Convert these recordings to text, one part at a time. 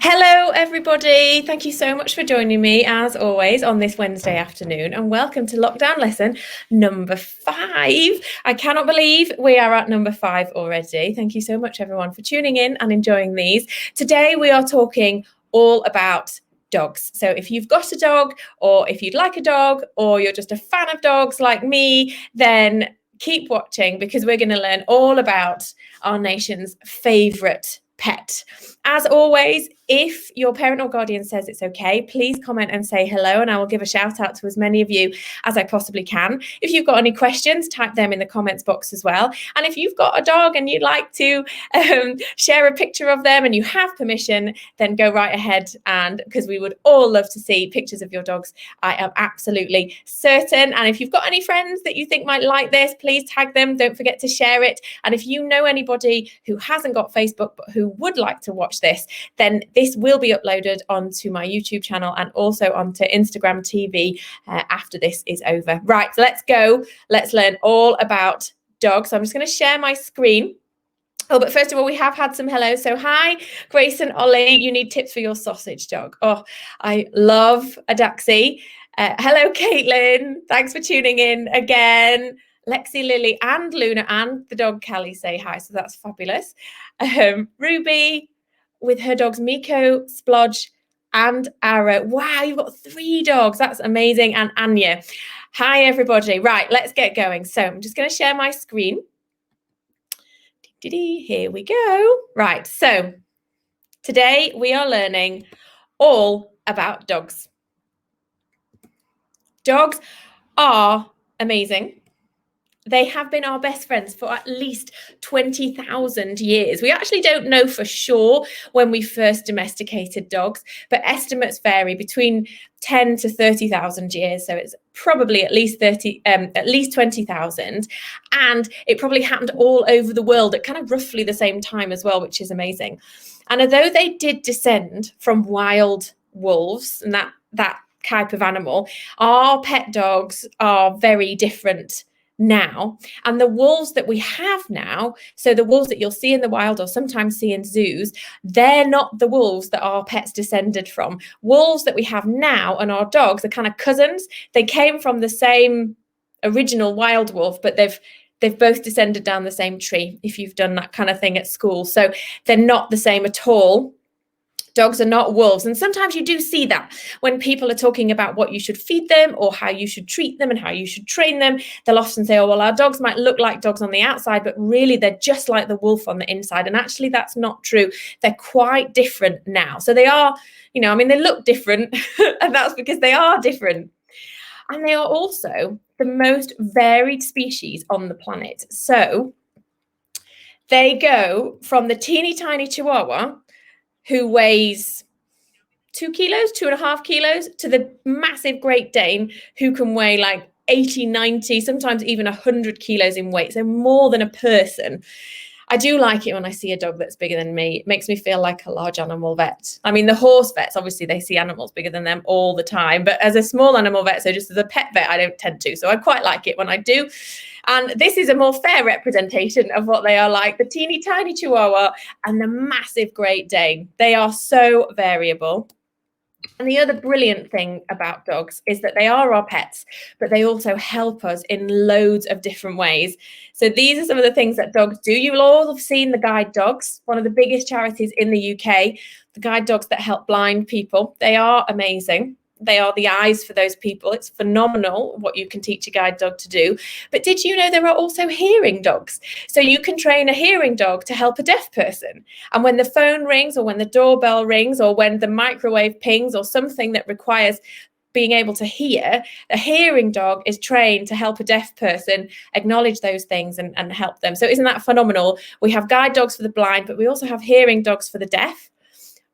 Hello, everybody. Thank you so much for joining me, as always, on this Wednesday afternoon, and welcome to lockdown lesson number 5. I cannot believe we are at number 5 already. Thank you so much, everyone, for tuning in and enjoying these. Today, we are talking all about dogs. So if you've got a dog, or if you'd like a dog, or you're just a fan of dogs like me, then keep watching because we're going to learn all about our nation's favourite pet. As always, if your parent or guardian says it's okay, please comment and say hello, and I will give a shout out to as many of you as I possibly can. If you've got any questions, type them in the comments box as well. And if you've got a dog and you'd like to share a picture of them and you have permission, then go right ahead, and because we would all love to see pictures of your dogs, I am absolutely certain. And if you've got any friends that you think might like this, please tag them. Don't forget to share it. And if you know anybody who hasn't got Facebook but who would like to watch this, then this will be uploaded onto my YouTube channel and also onto Instagram TV after this is over. Right, so let's go. Let's learn all about dogs. So I'm just going to share my screen. Oh, but first of all, we have had some hellos. So hi, Grace and Ollie. You need tips for your sausage dog. Oh, I love a Daxi. Hello, Caitlin. Thanks for tuning in again. Lexi, Lily, and Luna, and the dog Callie say hi. So that's fabulous. Ruby with her dogs Miko, Splodge, and Arrow. Wow, you've got 3 dogs. That's amazing. And Anya. Hi, everybody. Right, let's get going. So I'm just going to share my screen. Here we go. Right, so today we are learning all about dogs. Dogs are amazing. They have been our best friends for at least 20,000 years. We actually don't know for sure when we first domesticated dogs, but estimates vary between 10 to 30,000 years. So it's probably at least 20,000. And it probably happened all over the world at kind of roughly the same time as well, which is amazing. And although they did descend from wild wolves and that type of animal, our pet dogs are very different now. And the wolves that we have now, so the wolves that you'll see in the wild or sometimes see in zoos, they're not the wolves that our pets descended from. Wolves that we have now and our dogs are kind of cousins. They came from the same original wild wolf, but they've both descended down the same tree, if you've done that kind of thing at school. So they're not the same at all. Dogs are not wolves. And sometimes you do see that when people are talking about what you should feed them or how you should treat them and how you should train them. They'll often say, oh, well, our dogs might look like dogs on the outside, but really they're just like the wolf on the inside. And actually that's not true. They're quite different now. So they are, they look different and that's because they are different. And they are also the most varied species on the planet. So they go from the teeny tiny Chihuahua who weighs 2 kilos, 2.5 kilos, to the massive Great Dane who can weigh like 80, 90, sometimes even 100 kilos in weight. So more than a person. I do like it when I see a dog that's bigger than me. It makes me feel like a large animal vet. I mean, the horse vets, obviously they see animals bigger than them all the time. But as a small animal vet, so just as a pet vet, I don't tend to. So I quite like it when I do. And this is a more fair representation of what they are like. The teeny tiny Chihuahua and the massive Great Dane. They are so variable. And the other brilliant thing about dogs is that they are our pets, but they also help us in loads of different ways. So these are some of the things that dogs do. You'll all have seen the guide dogs, one of the biggest charities in the UK, the guide dogs that help blind people. They are amazing. They are the eyes for those people. It's phenomenal what you can teach a guide dog to do. But did you know there are also hearing dogs? So you can train a hearing dog to help a deaf person. And when the phone rings or when the doorbell rings or when the microwave pings or something that requires being able to hear, a hearing dog is trained to help a deaf person acknowledge those things and help them. So isn't that phenomenal? We have guide dogs for the blind, but we also have hearing dogs for the deaf.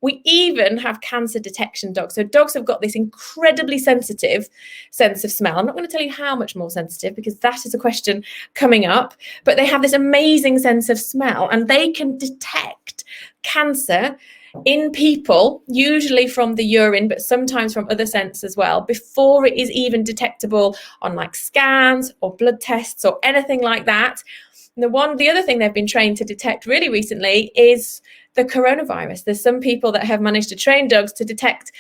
We even have cancer detection dogs. So dogs have got this incredibly sensitive sense of smell. I'm not going to tell you how much more sensitive because that is a question coming up. But they have this amazing sense of smell and they can detect cancer in people, usually from the urine, but sometimes from other scents as well, before it is even detectable on like scans or blood tests or anything like that. And the other thing they've been trained to detect really recently is the coronavirus. There's some people that have managed to train dogs to detect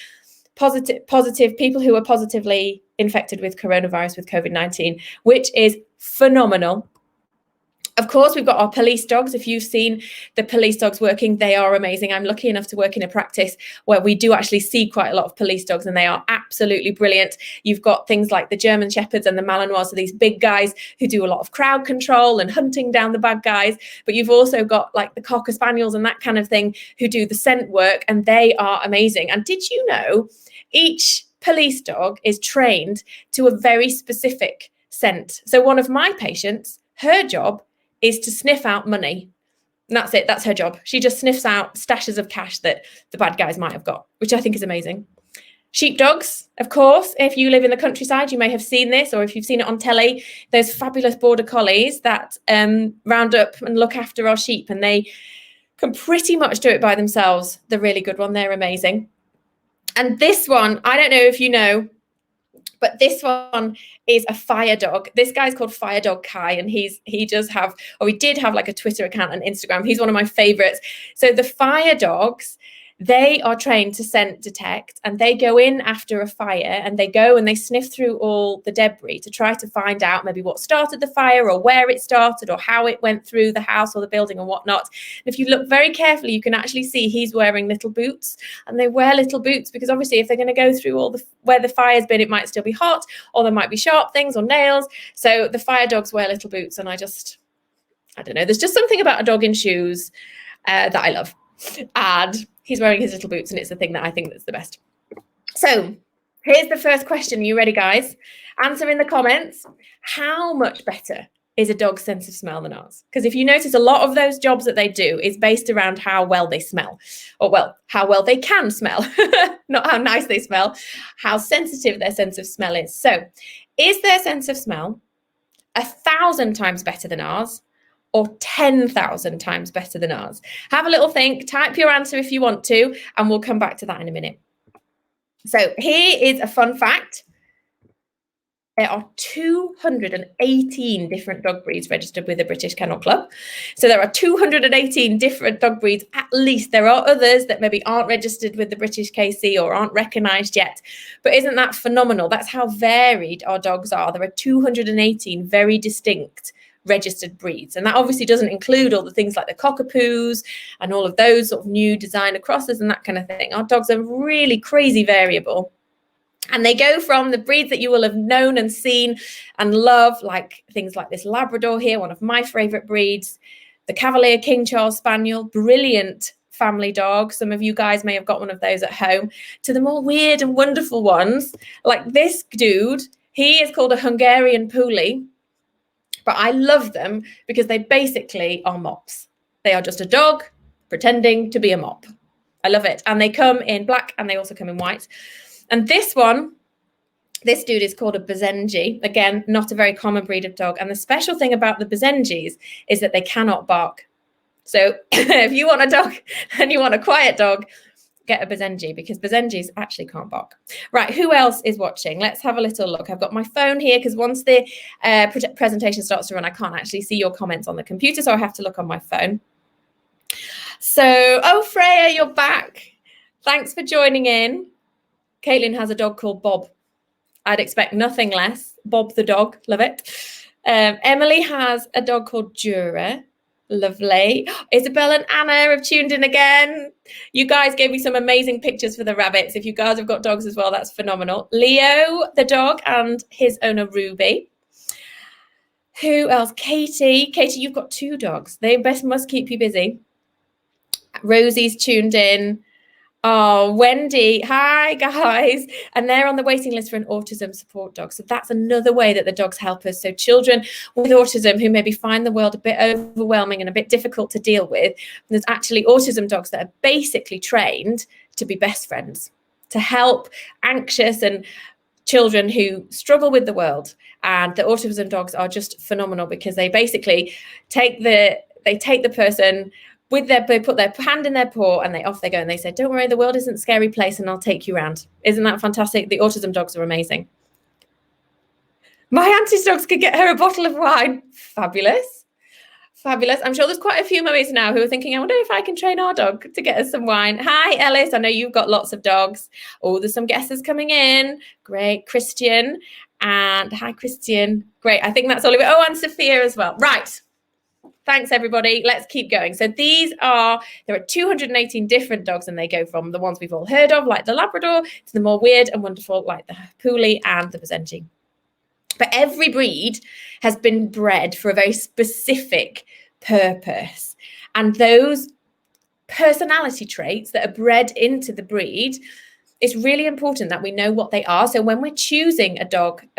positive people who are positively infected with coronavirus, with COVID-19, which is phenomenal. Of course, we've got our police dogs. If you've seen the police dogs working, they are amazing. I'm lucky enough to work in a practice where we do actually see quite a lot of police dogs, and they are absolutely brilliant. You've got things like the German Shepherds and the Malinois, so these big guys who do a lot of crowd control and hunting down the bad guys. But you've also got like the Cocker Spaniels and that kind of thing who do the scent work, and they are amazing. And did you know each police dog is trained to a very specific scent? So one of my patients, her job is to sniff out money. And that's it. That's her job. She just sniffs out stashes of cash that the bad guys might have got, which I think is amazing. Sheepdogs, of course, if you live in the countryside, you may have seen this, or if you've seen it on telly, those fabulous border collies that round up and look after our sheep, and they can pretty much do it by themselves. The really good one, they're amazing. And this one, I don't know if you know, but this one is a fire dog. This guy's called Fire Dog Kai, and he did have like a Twitter account and Instagram. He's one of my favorites. So the fire dogs, they are trained to scent detect, and they go in after a fire, and they go and they sniff through all the debris to try to find out maybe what started the fire, or where it started, or how it went through the house or the building and whatnot. And if you look very carefully, you can actually see he's wearing little boots, and they wear little boots because obviously if they're going to go through all where the fire's been, it might still be hot, or there might be sharp things or nails. So the fire dogs wear little boots, and I don't know, there's just something about a dog in shoes that I love. And he's wearing his little boots, and it's the thing that I think that's the best. So here's the first question. Are you ready, guys? Answer in the comments. How much better is a dog's sense of smell than ours? Because if you notice, a lot of those jobs that they do is based around how well they smell, or well, how well they can smell, not how nice they smell, how sensitive their sense of smell is. So is their sense of smell 1,000 times better than ours, or 10,000 times better than ours? Have a little think, type your answer if you want to, and we'll come back to that in a minute. So here is a fun fact. There are 218 different dog breeds registered with the British Kennel Club. So there are 218 different dog breeds, at least. There are others that maybe aren't registered with the British KC or aren't recognised yet. But isn't that phenomenal? That's how varied our dogs are. There are 218 very distinct registered breeds, and that obviously doesn't include all the things like the cockapoos and all of those sort of new designer crosses and that kind of thing. Our dogs are really crazy variable, and they go from the breeds that you will have known and seen and love, like things like this Labrador here, one of my favorite breeds, the Cavalier King Charles Spaniel, brilliant family dog. Some of you guys may have got one of those at home, to the more weird and wonderful ones like this dude. He is called a Hungarian Poolie. But I love them because they basically are mops. They are just a dog pretending to be a mop. I love it. And they come in black, and they also come in white. And this dude is called a Basenji. Again, not a very common breed of dog. And the special thing about the Basenjis is that they cannot bark. So if you want a dog and you want a quiet dog, get a Basenji, because Basenjis actually can't bark. Right, who else is watching? Let's have a little look. I've got my phone here because once the presentation starts to run, I can't actually see your comments on the computer, so I have to look on my phone. So, oh, Freya, you're back. Thanks for joining in. Caitlin has a dog called Bob. I'd expect nothing less. Bob the dog, love it. Emily has a dog called Jura. Lovely. Isabel and Anna have tuned in again. You guys gave me some amazing pictures for the rabbits. If you guys have got dogs as well, that's phenomenal. Leo, the dog, and his owner, Ruby. Who else? Katie. Katie, you've got 2 dogs. They must keep you busy. Rosie's tuned in. Oh, Wendy. Hi, guys. And they're on the waiting list for an autism support dog. So that's another way that the dogs help us. So children with autism who maybe find the world a bit overwhelming and a bit difficult to deal with, there's actually autism dogs that are basically trained to be best friends, to help anxious and children who struggle with the world. And the autism dogs are just phenomenal because they basically take the person they put their hand in their paw, and off they go, and they say, don't worry, the world isn't a scary place, and I'll take you around. Isn't that fantastic? The autism dogs are amazing. My auntie's dogs could get her a bottle of wine. Fabulous. Fabulous. I'm sure there's quite a few mummies now who are thinking, I wonder if I can train our dog to get us some wine. Hi, Ellis. I know you've got lots of dogs. Oh, there's some guesses coming in. Great. Christian. And hi, Christian. Great. I think that's all of it. Oh, and Sophia as well. Right. Thanks, everybody. Let's keep going. So there are 218 different dogs, and they go from the ones we've all heard of, like the Labrador, to the more weird and wonderful, like the Puli and the Basenji. But every breed has been bred for a very specific purpose. And those personality traits that are bred into the breed, it's really important that we know what they are. So when we're choosing a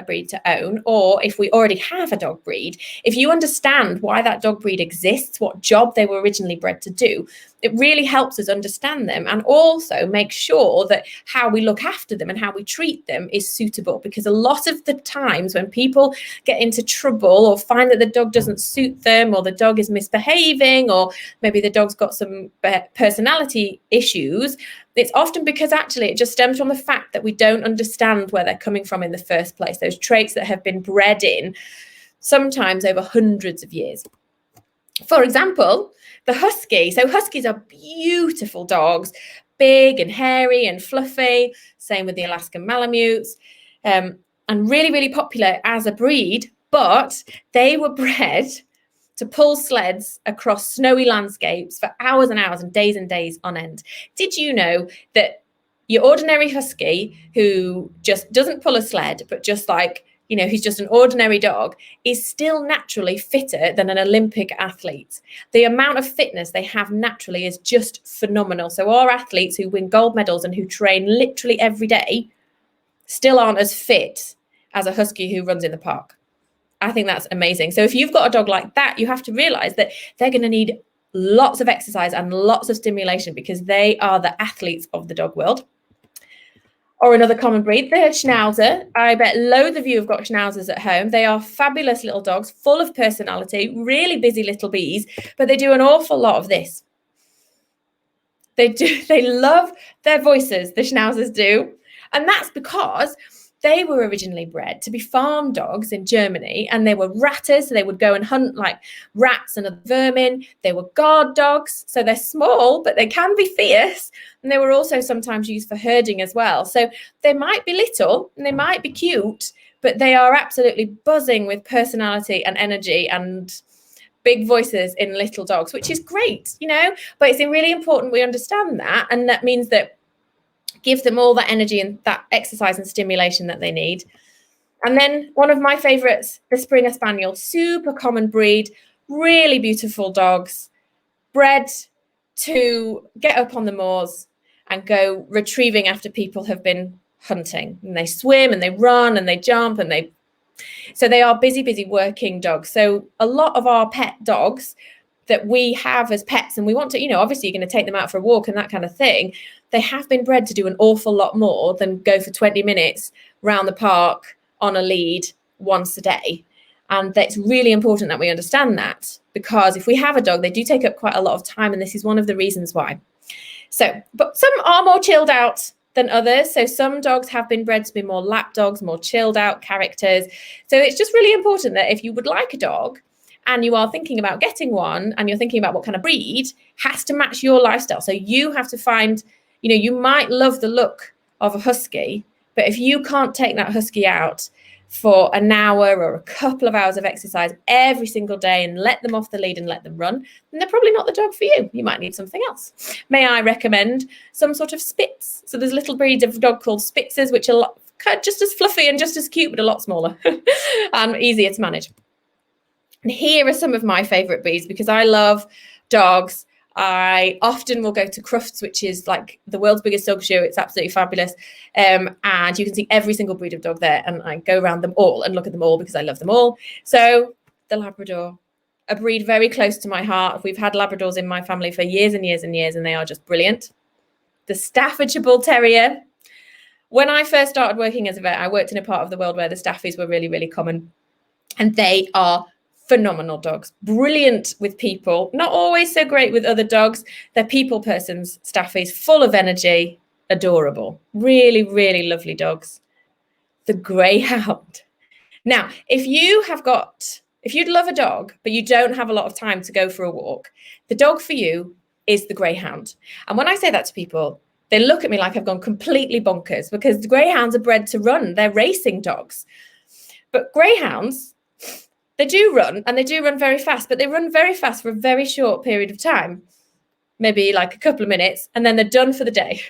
breed to own, or if we already have a dog breed, if you understand why that dog breed exists, what job they were originally bred to do, it really helps us understand them, and also make sure that how we look after them and how we treat them is suitable. Because a lot of the times when people get into trouble or find that the dog doesn't suit them, or the dog is misbehaving, or maybe the dog's got some personality issues, it's often because actually it just stems from the fact that we don't understand where they're coming from in the first place. Those traits that have been bred in, sometimes over hundreds of years. For example, the husky. So huskies are beautiful dogs, big and hairy and fluffy. Same with the Alaskan Malamutes, and really, really popular as a breed. But they were bred to pull sleds across snowy landscapes for hours and hours and days on end. Did you know that your ordinary husky who just doesn't pull a sled, but just he's just an ordinary dog, is still naturally fitter than an Olympic athlete? The amount of fitness they have naturally is just phenomenal. So our athletes who win gold medals and who train literally every day still aren't as fit as a husky who runs in the park. I think that's amazing. So if you've got a dog like that, you have to realize that they're going to need lots of exercise and lots of stimulation, because they are the athletes of the dog world. Or another common breed, the Schnauzer. I bet loads of you have got Schnauzers at home. They are fabulous little dogs, full of personality, really busy little bees, but they do an awful lot of this. They love their voices, the Schnauzers do. And that's because they were originally bred to be farm dogs in Germany, and they were ratters, so they would go and hunt like rats and other vermin. They were guard dogs, so they're small, but they can be fierce. And they were also sometimes used for herding as well. So they might be little and they might be cute, but they are absolutely buzzing with personality and energy and big voices in little dogs, which is great, but it's really important we understand that. And that means that give them all that energy and that exercise and stimulation that they need. And then one of my favorites, the Springer Spaniel, super common breed, really beautiful dogs, bred to get up on the moors and go retrieving after people have been hunting. And they swim and they run and they jump and so they are busy working dogs. So a lot of our pet dogs that we have as pets, and we want to, obviously you're going to take them out for a walk and that kind of thing, they have been bred to do an awful lot more than go for 20 minutes round the park on a lead once a day. And that's really important that we understand that, because if we have a dog, they do take up quite a lot of time, and this is one of the reasons why. So, but some are more chilled out than others. So some dogs have been bred to be more lap dogs, more chilled out characters. So it's just really important that if you would like a dog and you are thinking about getting one, and you're thinking about what kind of breed, has to match your lifestyle. So you have to find, you might love the look of a husky, but if you can't take that husky out for an hour or a couple of hours of exercise every single day and let them off the lead and let them run, then they're probably not the dog for you. You might need something else. May I recommend some sort of Spitz? So there's little breeds of dog called Spitzes, which are just as fluffy and just as cute, but a lot smaller and easier to manage. And here are some of my favorite breeds, because I love dogs. I often will go to Crufts, which is like the world's biggest dog show. It's absolutely fabulous. And you can see every single breed of dog there. And I go around them all and look at them all because I love them all. So the Labrador, a breed very close to my heart. We've had Labradors in my family for years and years and years, and they are just brilliant. The Staffordshire Bull Terrier. When I first started working as a vet, I worked in a part of the world where the Staffies were really, really common. And they are phenomenal dogs, brilliant with people, not always so great with other dogs. They're people persons, Staffies, full of energy, adorable, really, really lovely dogs. The Greyhound. Now, if if you'd love a dog, but you don't have a lot of time to go for a walk, the dog for you is the Greyhound. And when I say that to people, they look at me like I've gone completely bonkers, because the Greyhounds are bred to run. They're racing dogs. But Greyhounds, they do run, and they do run very fast, but they run very fast for a very short period of time, maybe like a couple of minutes, and then they're done for the day.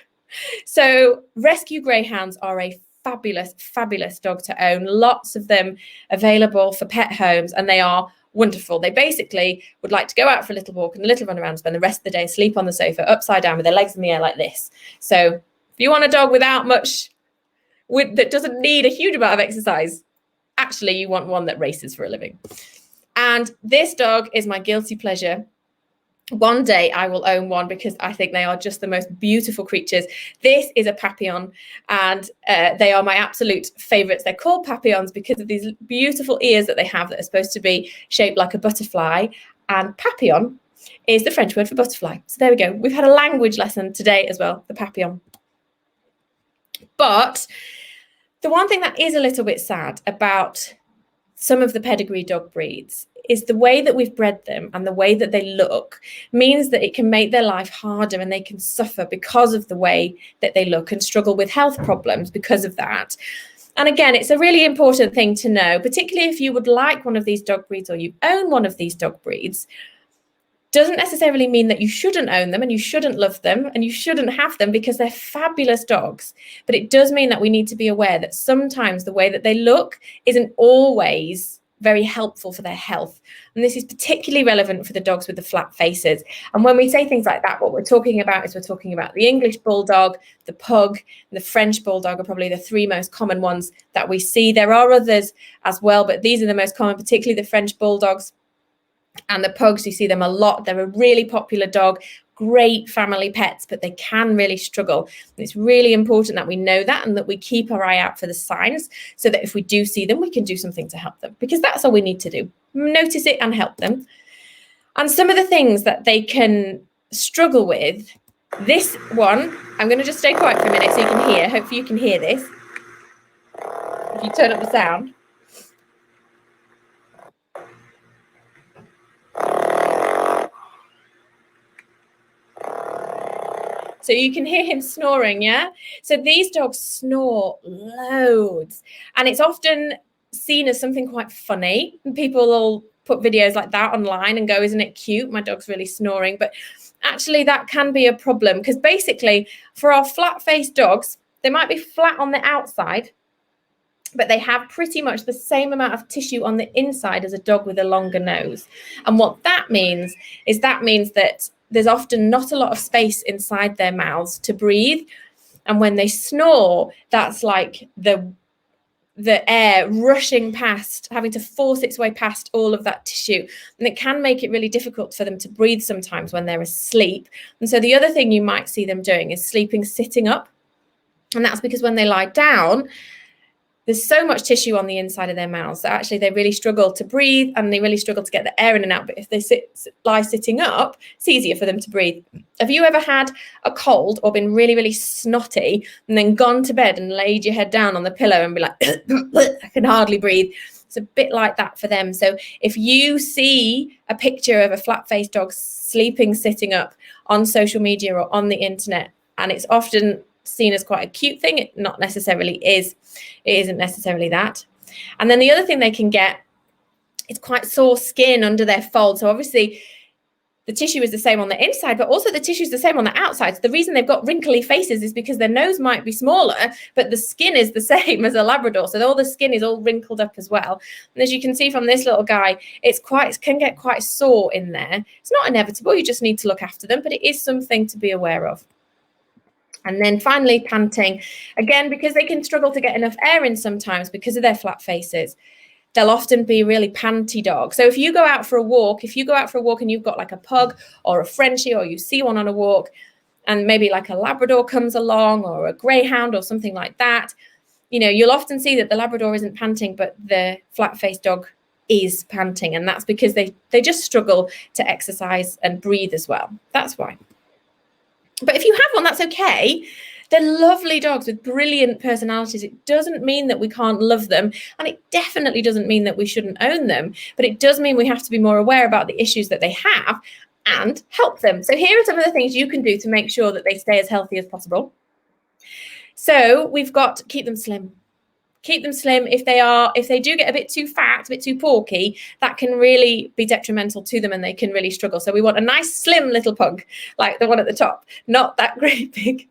So rescue Greyhounds are a fabulous, fabulous dog to own. Lots of them available for pet homes, and they are wonderful. They basically would like to go out for a little walk and a little run around, spend the rest of the day asleep on the sofa, upside down with their legs in the air like this. So if you want a dog without much, that doesn't need a huge amount of exercise, actually you want one that races for a living. And this dog is my guilty pleasure. One day I will own one, because I think they are just the most beautiful creatures. This is a Papillon, and they are my absolute favorites. They're called Papillons because of these beautiful ears that they have that are supposed to be shaped like a butterfly. And Papillon is the French word for butterfly. So there we go. We've had a language lesson today as well, the Papillon. But the one thing that is a little bit sad about some of the pedigree dog breeds is the way that we've bred them, and the way that they look means that it can make their life harder, and they can suffer because of the way that they look and struggle with health problems because of that. And again, it's a really important thing to know, particularly if you would like one of these dog breeds or you own one of these dog breeds. Doesn't necessarily mean that you shouldn't own them and you shouldn't love them and you shouldn't have them, because they're fabulous dogs. But it does mean that we need to be aware that sometimes the way that they look isn't always very helpful for their health. And this is particularly relevant for the dogs with the flat faces. And when we say things like that, what we're talking about is we're talking about the English Bulldog, the Pug, and the French Bulldog are probably the three most common ones that we see. There are others as well, but these are the most common, particularly the French Bulldogs and the Pugs. You see them a lot. They're a really popular dog, great family pets, but they can really struggle. And it's really important that we know that, and that we keep our eye out for the signs, so that if we do see them, we can do something to help them, because that's all we need to do. Notice it and help them. And some of the things that they can struggle with, this one, I'm going to just stay quiet for a minute so you can hear. Hopefully you can hear this. If you turn up the sound. So you can hear him snoring, yeah? So these dogs snore loads. And it's often seen as something quite funny. And people will put videos like that online and go, isn't it cute? My dog's really snoring. But actually that can be a problem, because basically for our flat-faced dogs, they might be flat on the outside, but they have pretty much the same amount of tissue on the inside as a dog with a longer nose. And what that means is that there's often not a lot of space inside their mouths to breathe. And when they snore, that's like the air rushing past, having to force its way past all of that tissue. And it can make it really difficult for them to breathe sometimes when they're asleep. And so the other thing you might see them doing is sleeping sitting up. And that's because when they lie down, there's so much tissue on the inside of their mouths that actually they really struggle to breathe, and they really struggle to get the air in and out. But if they lie sitting up, it's easier for them to breathe. Have you ever had a cold or been really, really snotty and then gone to bed and laid your head down on the pillow and be like, I can hardly breathe? It's a bit like that for them. So if you see a picture of a flat-faced dog sleeping sitting up on social media or on the internet, and it's often seen as quite a cute thing, it not necessarily is. It isn't necessarily that. And then the other thing they can get is quite sore skin under their fold. So obviously the tissue is the same on the inside, but also the tissue is the same on the outside. So the reason they've got wrinkly faces is because their nose might be smaller, but the skin is the same as a Labrador. So all the skin is all wrinkled up as well. And as you can see from this little guy, it can get quite sore in there. It's not inevitable. You just need to look after them, but it is something to be aware of. And then finally, panting. Again, because they can struggle to get enough air in sometimes because of their flat faces, they'll often be really panty dogs. So if you go out for a walk and you've got like a pug or a Frenchie, or you see one on a walk, and maybe like a Labrador comes along, or a Greyhound or something like that, you know, you'll often see that the Labrador isn't panting, but the flat-faced dog is panting. And that's because they just struggle to exercise and breathe as well. That's why. But if you have one, that's okay. They're lovely dogs with brilliant personalities. It doesn't mean that we can't love them, and it definitely doesn't mean that we shouldn't own them, but it does mean we have to be more aware about the issues that they have and help them. So here are some of the things you can do to make sure that they stay as healthy as possible. So we've got to keep them slim. Keep them slim. If they do get a bit too fat, a bit too porky, that can really be detrimental to them and they can really struggle. So we want a nice slim little pug like the one at the top, not that great big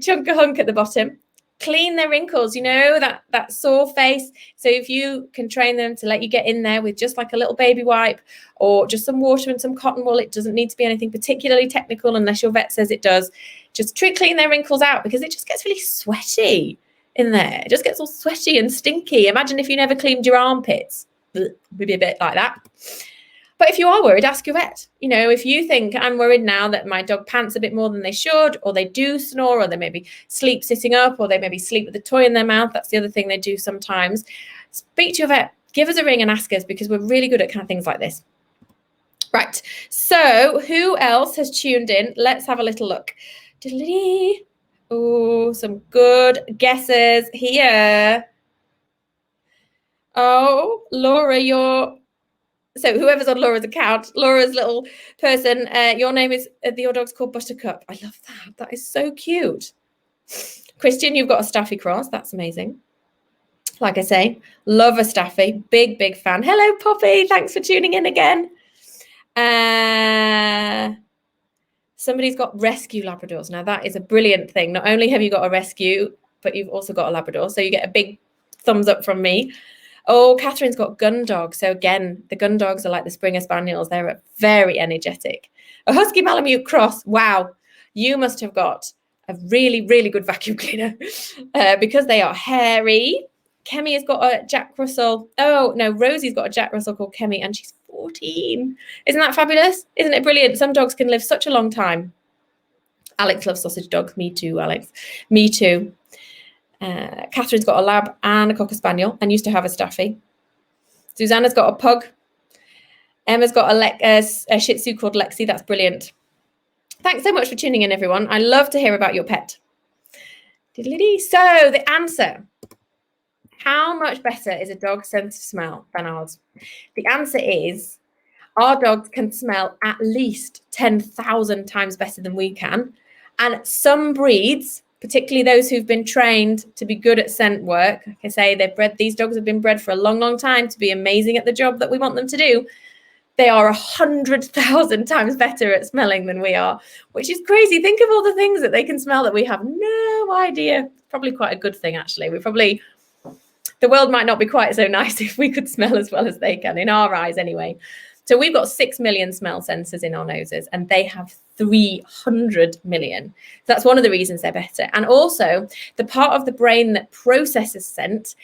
chunk of hunk at the bottom. Clean their wrinkles, that sore face. So if you can train them to let you get in there with just like a little baby wipe or just some water and some cotton wool, it doesn't need to be anything particularly technical unless your vet says it does. Just clean their wrinkles out because it just gets really sweaty in there. It just gets all sweaty and stinky. Imagine if you never cleaned your armpits. Maybe a bit like that. But if you are worried, ask your vet. If you think I'm worried now that my dog pants a bit more than they should, or they do snore, or they maybe sleep sitting up, or they maybe sleep with a toy in their mouth. That's the other thing they do sometimes. Speak to your vet. Give us a ring and ask us because we're really good at kind of things like this. Right. So who else has tuned in? Let's have a little look. Oh, some good guesses here. Oh, Laura, so whoever's on Laura's account, Laura's little person, your name is, your dog's called Buttercup. I love that. That is so cute. Christian, you've got a Staffy cross. That's amazing. Like I say, love a Staffy. Big, big fan. Hello, Poppy. Thanks for tuning in again. Somebody's got rescue Labradors. Now, that is a brilliant thing. Not only have you got a rescue, but you've also got a Labrador. So you get a big thumbs up from me. Oh, Catherine's got gun dogs. So again, the gun dogs are like the Springer Spaniels. They're very energetic. A Husky Malamute cross. Wow. You must have got a really, really good vacuum cleaner because they are hairy. Kemi has got a Jack Russell. Oh, no, Rosie's got a Jack Russell called Kemi and she's 14. Isn't that fabulous? Isn't it brilliant? Some dogs can live such a long time. Alex loves sausage dogs. Me too, Alex. Me too. Catherine's got a lab and a Cocker Spaniel and used to have a Staffy. Susanna's got a pug. Emma's got a Shih Tzu called Lexi. That's brilliant. Thanks so much for tuning in, everyone. I love to hear about your pet. So the answer. How much better is a dog's sense of smell than ours? The answer is our dogs can smell at least 10,000 times better than we can. And some breeds, particularly those who've been trained to be good at scent work. Like I say, these dogs have been bred for a long, long time to be amazing at the job that we want them to do. They are 100,000 times better at smelling than we are, which is crazy. Think of all the things that they can smell that we have no idea. Probably quite a good thing, actually. The world might not be quite so nice if we could smell as well as they can, in our eyes anyway. So we've got 6 million smell sensors in our noses and they have 300 million. So that's one of the reasons they're better. And also the part of the brain that processes scent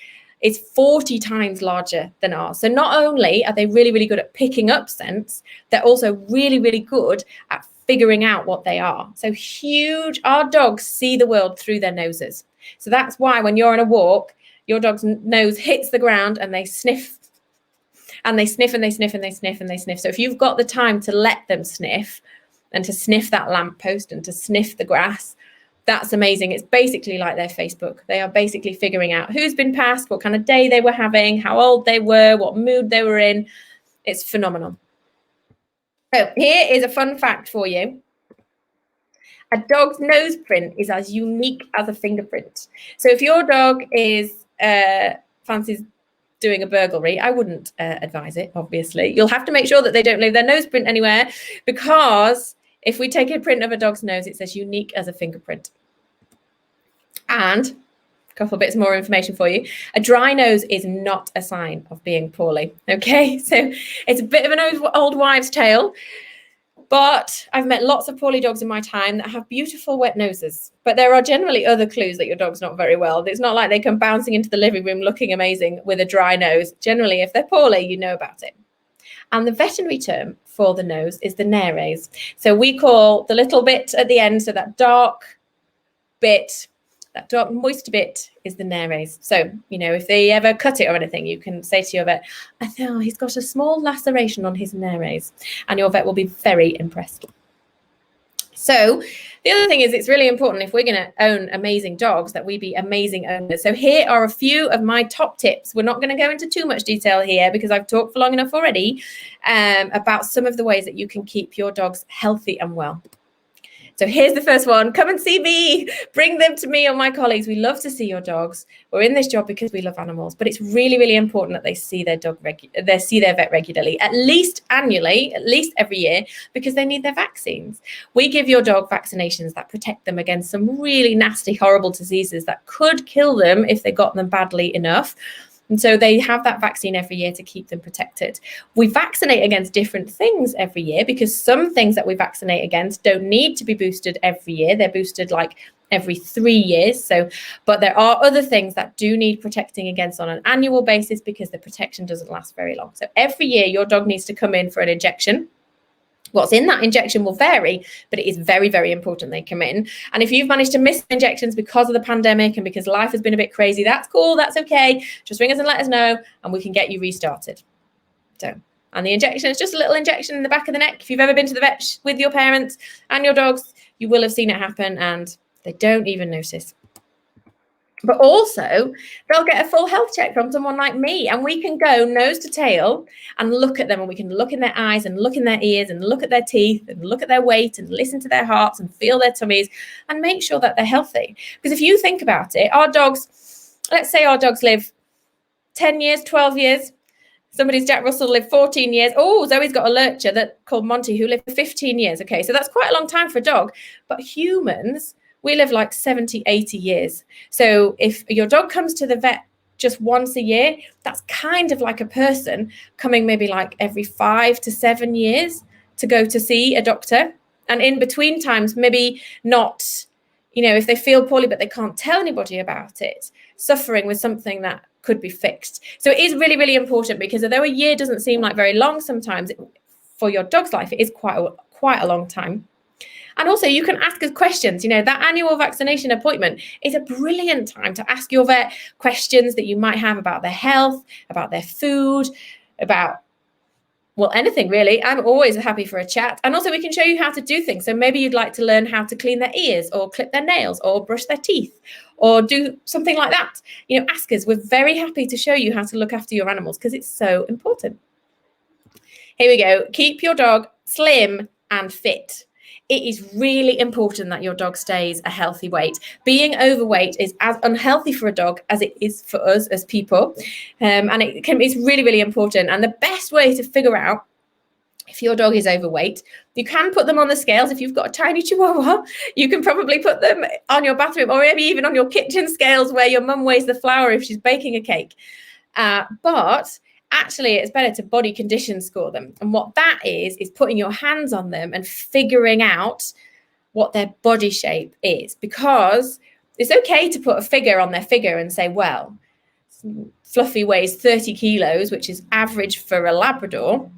is 40 times larger than ours. So not only are they really, really good at picking up scents, they're also really, really good at figuring out what they are. So huge. Our dogs see the world through their noses. So that's why when you're on a walk, your dog's nose hits the ground and they sniff. And they sniff and they sniff and they sniff and they sniff. So if you've got the time to let them sniff and to sniff that lamppost and to sniff the grass, that's amazing. It's basically like their Facebook. They are basically figuring out who's been passed, what kind of day they were having, how old they were, what mood they were in. It's phenomenal. So here is a fun fact for you. A dog's nose print is as unique as a fingerprint. So if your dog is fancies doing a burglary, I wouldn't advise it, obviously. You'll have to make sure that they don't leave their nose print anywhere because if we take a print of a dog's nose, it says unique as a fingerprint. And a couple of bits more information for you. A dry nose is not a sign of being poorly, okay? So it's a bit of an old wives' tale, but I've met lots of poorly dogs in my time that have beautiful wet noses. But there are generally other clues that your dog's not very well. It's not like they come bouncing into the living room looking amazing with a dry nose. Generally, if they're poorly, you know about it. And the veterinary term for the nose is the nares. So we call the little bit at the end, so that dark bit, that dark moist bit is the nares. So, if they ever cut it or anything, you can say to your vet, I think he's got a small laceration on his nares. And your vet will be very impressed. So the other thing is, it's really important if we're going to own amazing dogs that we be amazing owners. So here are a few of my top tips. We're not going to go into too much detail here because I've talked for long enough already about some of the ways that you can keep your dogs healthy and well. So here's the first one. Come and see me. Bring them to me or my colleagues. We love to see your dogs. We're in this job because we love animals, but it's really, really important that they see their vet regularly, at least annually, at least every year, because they need their vaccines. We give your dog vaccinations that protect them against some really nasty, horrible diseases that could kill them if they got them badly enough. And so they have that vaccine every year to keep them protected. We vaccinate against different things every year because some things that we vaccinate against don't need to be boosted every year. They're boosted like every 3 years. But there are other things that do need protecting against on an annual basis because the protection doesn't last very long. So every year your dog needs to come in for an injection. What's in that injection will vary, but it is very, very important they come in. And if you've managed to miss injections because of the pandemic and because life has been a bit crazy, that's cool, that's okay. Just ring us and let us know and we can get you restarted. And the injection is just a little injection in the back of the neck. If you've ever been to the vet with your parents and your dogs, you will have seen it happen and they don't even notice. But also, they'll get a full health check from someone like me, and we can go nose to tail and look at them, and we can look in their eyes and look in their ears and look at their teeth and look at their weight and listen to their hearts and feel their tummies and make sure that they're healthy. Because if you think about it, our dogs, let's say our dogs live 10 years, 12 years. Somebody's Jack Russell lived 14 years. Oh, Zoe's got a lurcher called Monty who lived 15 years. Okay, so that's quite a long time for a dog. But humans, we live like 70, 80 years. So if your dog comes to the vet just once a year, that's kind of like a person coming maybe like every 5 to 7 years to go to see a doctor. And in between times, maybe not, if they feel poorly, but they can't tell anybody about it, suffering with something that could be fixed. So it is really, really important because although a year doesn't seem like very long sometimes, for your dog's life, it is quite a long time. And also you can ask us questions. That annual vaccination appointment is a brilliant time to ask your vet questions that you might have about their health, about their food, about, well, anything really. I'm always happy for a chat. And also we can show you how to do things. So maybe you'd like to learn how to clean their ears or clip their nails or brush their teeth or do something like that. Ask us. We're very happy to show you how to look after your animals because it's so important. Here we go. Keep your dog slim and fit. It is really important that your dog stays a healthy weight. Being overweight is as unhealthy for a dog as it is for us as people. And it's really, really important. And the best way to figure out if your dog is overweight, you can put them on the scales. If you've got a tiny chihuahua, you can probably put them on your bathroom or maybe even on your kitchen scales where your mum weighs the flour if she's baking a cake. But actually, it's better to body condition score them. And what that is putting your hands on them and figuring out what their body shape is. Because it's okay to put a figure on their figure and say, well, Fluffy weighs 30 kilos, which is average for a Labrador.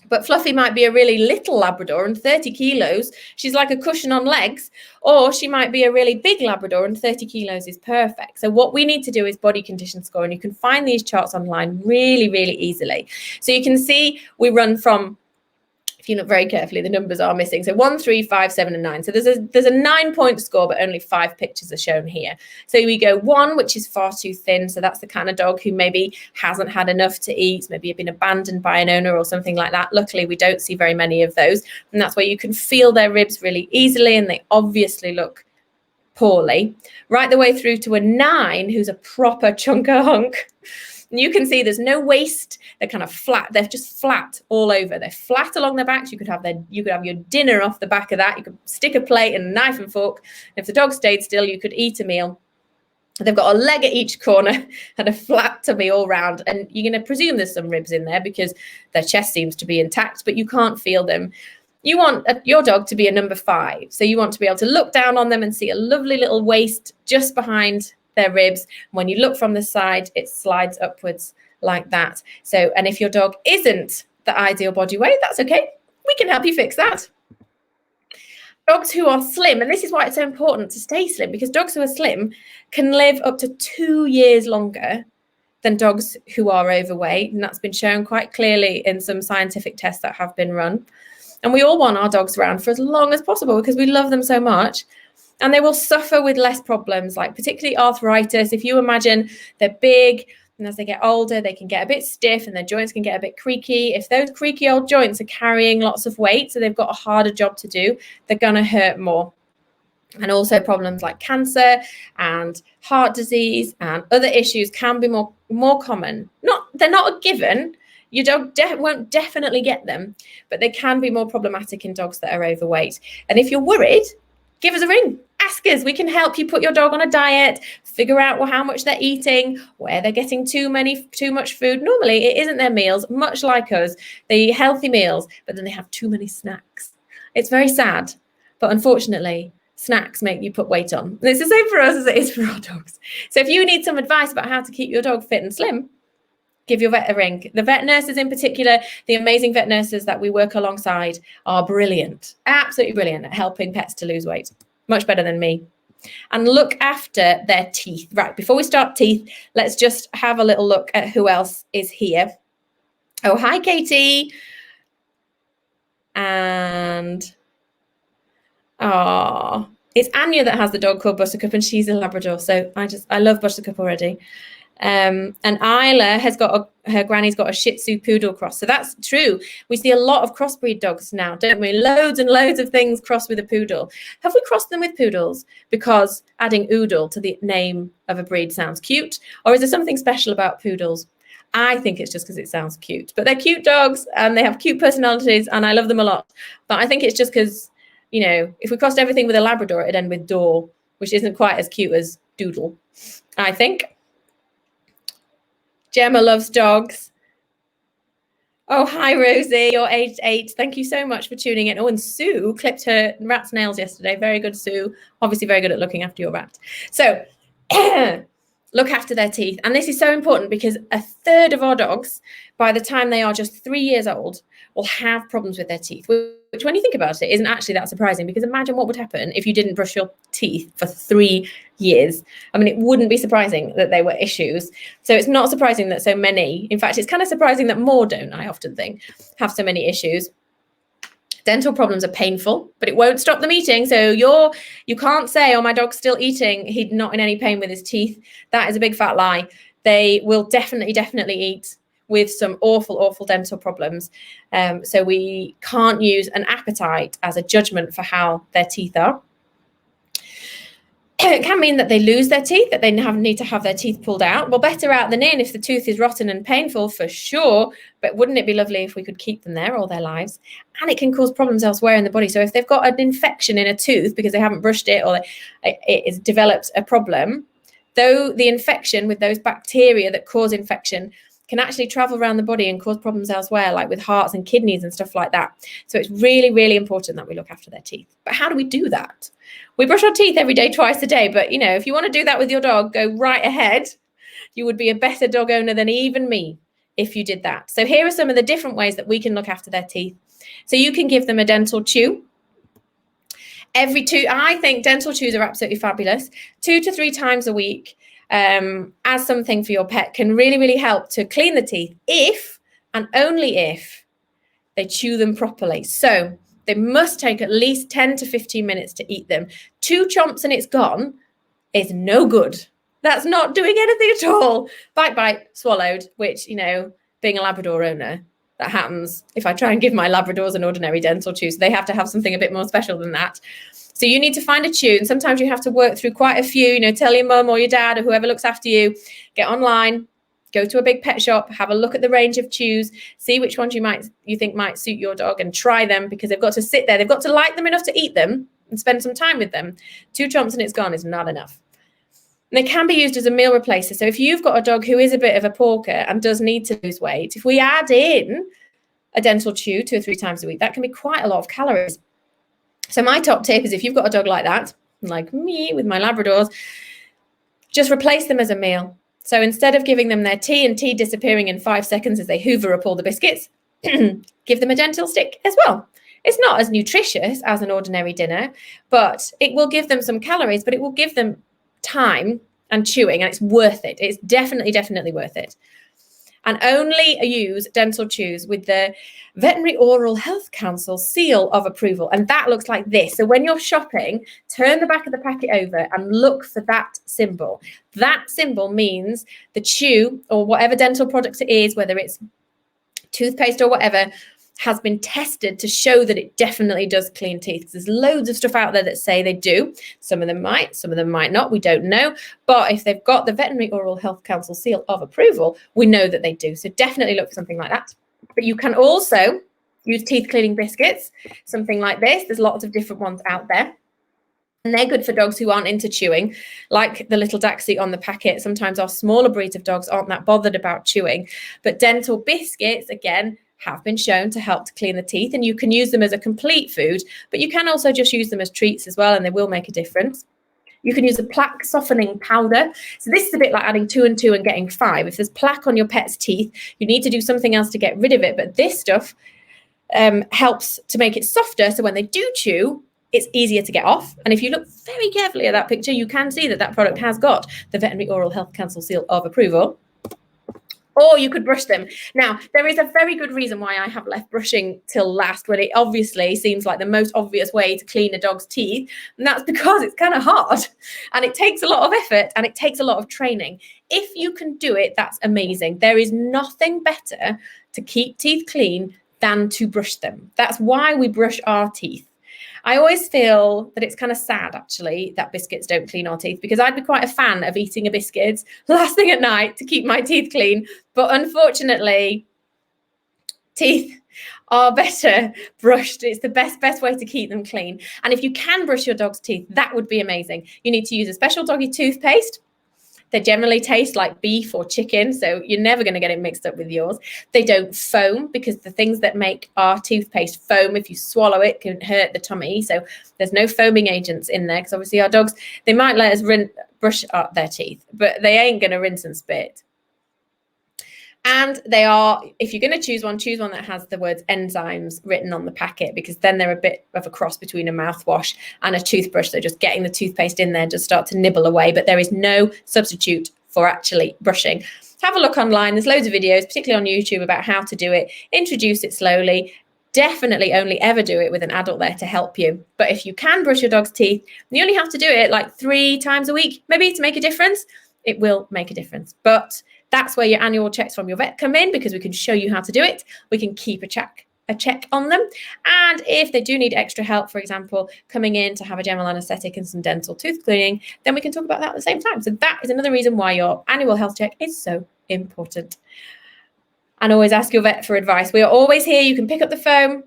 But Fluffy might be a really little Labrador and 30 kilos, she's like a cushion on legs. Or she might be a really big Labrador and 30 kilos is perfect. So what we need to do is body condition score. And you can find these charts online really, really easily. So you can see we run from, if you look very carefully, the numbers are missing. So 1, 3, 5, 7, and 9. So there's a 9-point score, but only 5 pictures are shown here. So we go 1, which is far too thin. So that's the kind of dog who maybe hasn't had enough to eat, maybe been abandoned by an owner or something like that. Luckily, we don't see very many of those. And that's where you can feel their ribs really easily, and they obviously look poorly. Right the way through to a 9, who's a proper chunker hunk. And you can see there's no waist. They're kind of flat. They're just flat all over. They're flat along their backs. You could have your dinner off the back of that. You could stick a plate and a knife and fork. And if the dog stayed still, you could eat a meal. They've got a leg at each corner and a flat tummy all round. And you're going to presume there's some ribs in there because their chest seems to be intact, but you can't feel them. You want your dog to be a number 5. So you want to be able to look down on them and see a lovely little waist just behind their ribs. When you look from the side, it slides upwards like that. So, and if your dog isn't the ideal body weight, that's okay. We can help you fix that. Dogs who are slim, and this is why it's so important to stay slim, because dogs who are slim can live up to 2 years longer than dogs who are overweight. And that's been shown quite clearly in some scientific tests that have been run. And we all want our dogs around for as long as possible because we love them so much. And they will suffer with less problems, like particularly arthritis. If you imagine they're big, and as they get older, they can get a bit stiff and their joints can get a bit creaky. If those creaky old joints are carrying lots of weight, so they've got a harder job to do, they're going to hurt more. And also problems like cancer and heart disease and other issues can be more common. They're not a given. Your dog won't definitely get them, but they can be more problematic in dogs that are overweight. And if you're worried, give us a ring. Ask us. We can help you put your dog on a diet, figure out how much they're eating, where they're getting too much food. Normally, it isn't their meals, much like us. They eat healthy meals, but then they have too many snacks. It's very sad, but unfortunately, snacks make you put weight on. And it's the same for us as it is for our dogs. So if you need some advice about how to keep your dog fit and slim, give your vet a ring. The vet nurses in particular, the amazing vet nurses that we work alongside are brilliant, absolutely brilliant at helping pets to lose weight. Much better than me. And look after their teeth. Right, before we start teeth, let's just have a little look at who else is here. Oh, hi, Katie. And, it's Anya that has the dog called Buttercup, and she's a Labrador. So I love Buttercup already. And Isla has got her granny's got a Shih Tzu poodle cross. So that's true. We see a lot of crossbreed dogs now, don't we? Loads and loads of things crossed with a poodle. Have we crossed them with poodles because adding oodle to the name of a breed sounds cute? Or is there something special about poodles? I think it's just because it sounds cute. But they're cute dogs and they have cute personalities and I love them a lot. But I think it's just because, if we crossed everything with a Labrador, it'd end with door, which isn't quite as cute as doodle, I think. Gemma loves dogs. Oh, hi, Rosie. You're aged 8. Thank you so much for tuning in. Oh, and Sue clipped her rat's nails yesterday. Very good, Sue. Obviously very good at looking after your rat. So look after their teeth. And this is so important because a third of our dogs, by the time they are just 3 years old, will have problems with their teeth, which when you think about it, isn't actually that surprising because imagine what would happen if you didn't brush your teeth for 3 years. I mean, it wouldn't be surprising that they were issues. So it's not surprising that so many, in fact, it's kind of surprising that more don't, I often think, have so many issues. Dental problems are painful, but it won't stop them eating. So you can't say, oh, my dog's still eating. He's not in any pain with his teeth. That is a big fat lie. They will definitely eat with some awful dental problems. So we can't use an appetite as a judgment for how their teeth are. It can mean that they lose their teeth, that they need to have their teeth pulled out. Well, better out than in if the tooth is rotten and painful for sure, but wouldn't it be lovely if we could keep them there all their lives? And it can cause problems elsewhere in the body. So if they've got an infection in a tooth because they haven't brushed it or it has developed a problem, though the infection with those bacteria that cause infection can actually travel around the body and cause problems elsewhere, like with hearts and kidneys and stuff like that. So it's really important that we look after their teeth. But how do we do that? We brush our teeth every day, twice a day. But, if you want to do that with your dog, go right ahead. You would be a better dog owner than even me if you did that. So here are some of the different ways that we can look after their teeth. So you can give them a dental chew. I think dental chews are absolutely fabulous. 2 to 3 times a week. As something for your pet can really help to clean the teeth if and only if they chew them properly. So they must take at least 10 to 15 minutes to eat them. 2 chomps and it's gone is no good. That's not doing anything at all. Bite, swallowed, which, being a Labrador owner, that happens if I try and give my Labradors an ordinary dental chew. So they have to have something a bit more special than that. So you need to find a chew, and sometimes you have to work through quite a few, tell your mum or your dad or whoever looks after you, get online, go to a big pet shop, have a look at the range of chews, see which ones you think might suit your dog and try them because they've got to sit there. They've got to like them enough to eat them and spend some time with them. 2 chomps and it's gone is not enough. And they can be used as a meal replacer. So if you've got a dog who is a bit of a porker and does need to lose weight, if we add in a dental chew 2 or 3 times a week, that can be quite a lot of calories. So my top tip is if you've got a dog like that, like me with my Labradors, just replace them as a meal. So instead of giving them their tea and tea disappearing in 5 seconds as they hoover up all the biscuits, give them a dental stick as well. It's not as nutritious as an ordinary dinner, but it will give them some calories, but it will give them time and chewing, and it's worth it. It's definitely worth it. and only use dental chews with the Veterinary Oral Health Council seal of approval. And that looks like this. So when you're shopping, turn the back of the packet over and look for that symbol. That symbol means the chew or whatever dental product it is, whether it's toothpaste or whatever, has been tested to show that it definitely does clean teeth. There's loads of stuff out there that say they do. Some of them might not. We don't know. But if they've got the Veterinary Oral Health Council seal of approval, we know that they do. So definitely look for something like that. But you can also use teeth cleaning biscuits, something like this. There's lots of different ones out there. And they're good for dogs who aren't into chewing, like the little Daxi on the packet. Sometimes our smaller breeds of dogs aren't that bothered about chewing. But dental biscuits, again, have been shown to help to clean the teeth, and you can use them as a complete food, but you can also just use them as treats as well, and they will make a difference. You can use a plaque softening powder. So this is a bit like adding 2 and 2 and getting 5. If there's plaque on your pet's teeth, you need to do something else to get rid of it, but this stuff helps to make it softer, so when they do chew, it's easier to get off. And if you look very carefully at that picture, you can see that that product has got the Veterinary Oral Health Council seal of approval. Or you could brush them. Now, there is a very good reason why I have left brushing till last, when it obviously seems like the most obvious way to clean a dog's teeth. And that's because it's kind of hard and it takes a lot of effort and it takes a lot of training. If you can do it, that's amazing. There is nothing better to keep teeth clean than to brush them. That's why we brush our teeth. I always feel that it's kind of sad, actually, that biscuits don't clean our teeth, because I'd be quite a fan of eating a biscuit last thing at night to keep my teeth clean. But unfortunately, teeth are better brushed. It's the best way to keep them clean. And if you can brush your dog's teeth, that would be amazing. You need to use a special doggy toothpaste. They generally taste like beef or chicken, so you're never going to get it mixed up with yours. They don't foam, because the things that make our toothpaste foam, if you swallow it, can hurt the tummy. So there's no foaming agents in there, because obviously our dogs, they might let us brush their teeth, but they ain't going to rinse and spit. And they are, if you're going to choose one that has the words enzymes written on the packet, because then they're a bit of a cross between a mouthwash and a toothbrush. So just getting the toothpaste in there just start to nibble away. But there is no substitute for actually brushing. Have a look online. There's loads of videos, particularly on YouTube, about how to do it. Introduce it slowly. Definitely only ever do it with an adult there to help you. But if you can brush your dog's teeth, you only have to do it like 3 times a week, maybe, to make a difference. It will make a difference. But that's where your annual checks from your vet come in, because we can show you how to do it. We can keep a check on them. And if they do need extra help, for example, coming in to have a general anaesthetic and some dental tooth cleaning, then we can talk about that at the same time. So that is another reason why your annual health check is so important. And always ask your vet for advice. We are always here. You can pick up the phone.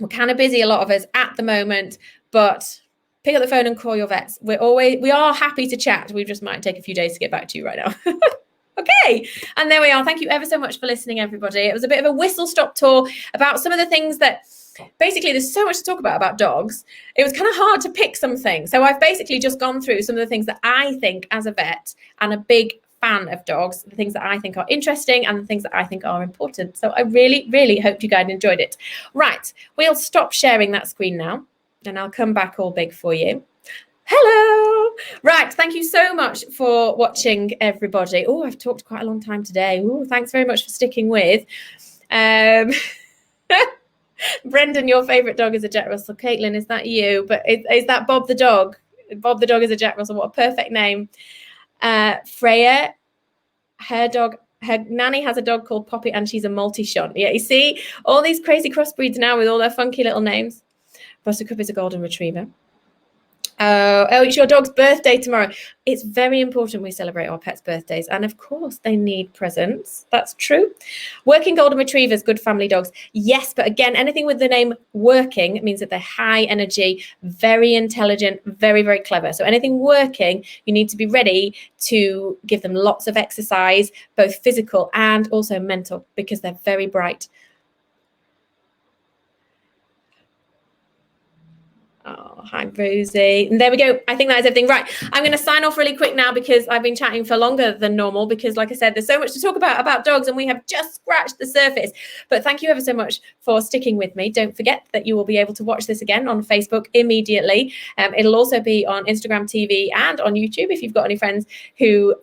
We're kind of busy, a lot of us at the moment, but pick up the phone and call your vets. We are happy to chat. We just might take a few days to get back to you right now. Okay, and there we are. Thank you ever so much for listening, everybody. It was a bit of a whistle-stop tour about some of the things that, basically, there's so much to talk about dogs. It was kind of hard to pick some things. So I've basically just gone through some of the things that I think, as a vet and a big fan of dogs, the things that I think are interesting and the things that I think are important. So I really, really hope you guys enjoyed it. Right, we'll stop sharing that screen now, and I'll come back all big for you. Hello. Right, thank you so much for watching, everybody. Oh, I've talked quite a long time today. Oh, thanks very much for sticking with. Brendan, your favourite dog is a Jack Russell. Caitlin, is that you? But is that Bob the dog? Bob the dog is a Jack Russell. What a perfect name. Freya, her nanny has a dog called Poppy, and she's a multi-shot. Yeah, you see all these crazy crossbreeds now with all their funky little names. Buttercup is a golden retriever. Oh, it's your dog's birthday tomorrow. It's very important we celebrate our pets' birthdays. And of course, they need presents. That's true. Working golden retrievers, good family dogs. Yes, but again, anything with the name working means that they're high energy, very intelligent, very, very clever. So anything working, you need to be ready to give them lots of exercise, both physical and also mental, because they're very bright. Oh, hi, Rosie. And there we go. I think that is everything. Right. I'm going to sign off really quick now, because I've been chatting for longer than normal, because like I said, there's so much to talk about dogs, and we have just scratched the surface. But thank you ever so much for sticking with me. Don't forget that you will be able to watch this again on Facebook immediately. It'll also be on Instagram TV and on YouTube if you've got any friends who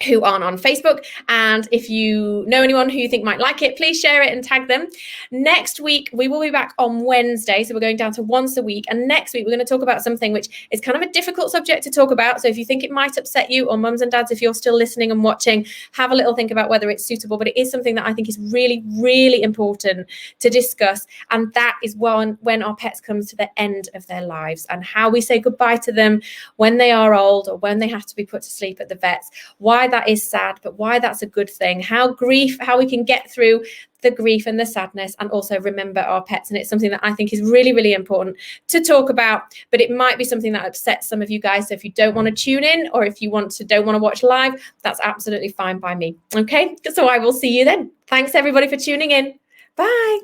who aren't on Facebook. And if you know anyone who you think might like it, please share it and tag them. Next week, we will be back on Wednesday. So we're going down to once a week. And next week, we're going to talk about something which is kind of a difficult subject to talk about. So if you think it might upset you, or mums and dads, if you're still listening and watching, have a little think about whether it's suitable. But it is something that I think is really, really important to discuss. And that is when our pets come to the end of their lives, and how we say goodbye to them when they are old, or when they have to be put to sleep at the vets. Why that is sad, but why that's a good thing. How we can get through the grief and the sadness, and also remember our pets. And it's something that I think is really, really important to talk about, but it might be something that upsets some of you guys. So if you don't want to tune in, or if you don't want to watch live, that's absolutely fine by me. Okay, so I will see you then. Thanks everybody for tuning in. Bye.